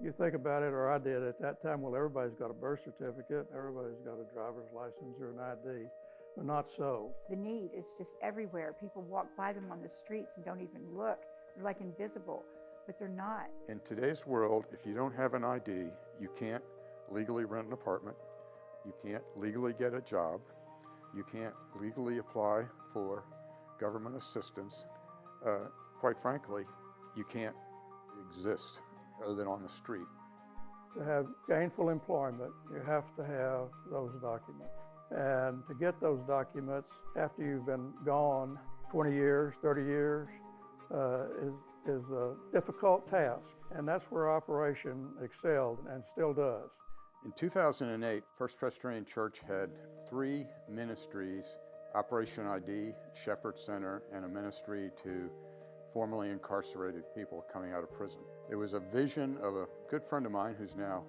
You think about it, or I did at that time, well, everybody's got a birth certificate, everybody's got a driver's license or an ID, but not so. The need is just everywhere. People walk by them on the streets and don't even look. They're like invisible, but they're not. In today's world, if you don't have an ID, you can't legally rent an apartment, you can't legally get a job, you can't legally apply for government assistance. Quite frankly, you can't exist other than on the street. To have gainful employment, you have to have those documents. And to get those documents after you've been gone 20 years, 30 years, is a difficult task. And that's where Operation excelled and still does. In 2008, First Presbyterian Church had 3 ministries: Operation ID, Shepherd Center, and a ministry to formerly incarcerated people coming out of prison. It was a vision of a good friend of mine who's now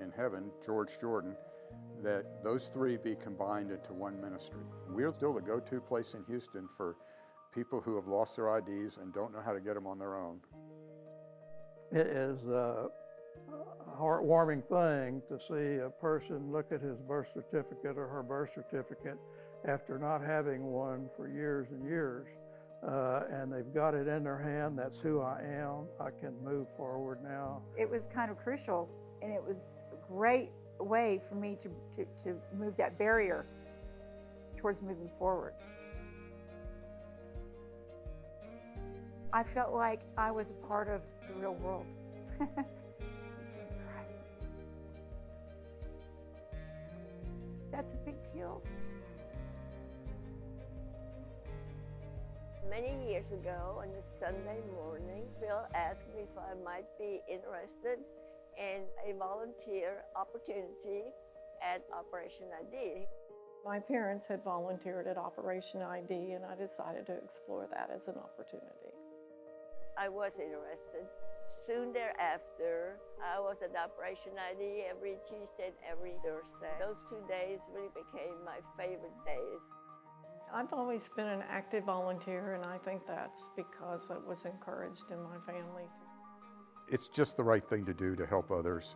in heaven, George Jordan, that those 3 be combined into one ministry. We're still the go-to place in Houston for people who have lost their IDs and don't know how to get them on their own. It is a heartwarming thing to see a person look at his birth certificate or her birth certificate after not having one for years and years, and they've got it in their hand. That's who I am. I can move forward now. It was kind of crucial, and it was a great way for me to move that barrier towards moving forward. I felt like I was a part of the real world. That's a big deal. Many years ago, on a Sunday morning, Phil asked me if I might be interested in a volunteer opportunity at Operation ID. My parents had volunteered at Operation ID, and I decided to explore that as an opportunity. I was interested. Soon thereafter, I was at Operation ID every Tuesday and every Thursday. Those 2 days really became my favorite days. I've always been an active volunteer, and I think that's because it was encouraged in my family. It's just the right thing to do to help others.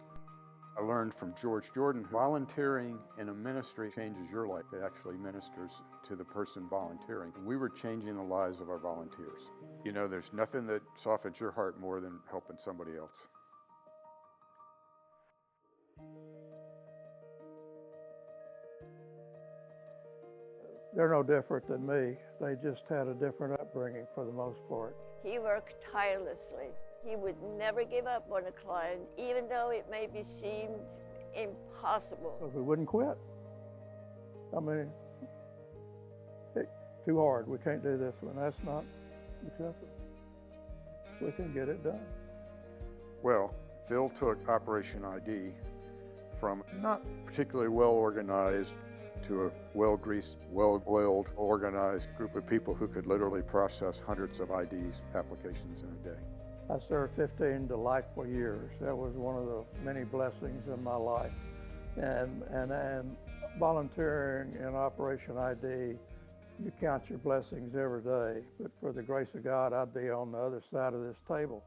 I learned from George Jordan, volunteering in a ministry changes your life. It actually ministers to the person volunteering. We were changing the lives of our volunteers. You know, there's nothing that softens your heart more than helping somebody else. They're no different than me. They just had a different upbringing for the most part. He worked tirelessly. He would never give up on a client, even though it maybe seemed impossible. Because we wouldn't quit. I mean, hey, too hard. We can't do this one. That's not acceptable. We can get it done. Well, Phil took Operation ID from not particularly well-organized to a well-greased, well-oiled, organized group of people who could literally process hundreds of IDs applications in a day. I served 15 delightful years. That was one of the many blessings in my life. And volunteering in Operation ID, you count your blessings every day. But for the grace of God, I'd be on the other side of this table.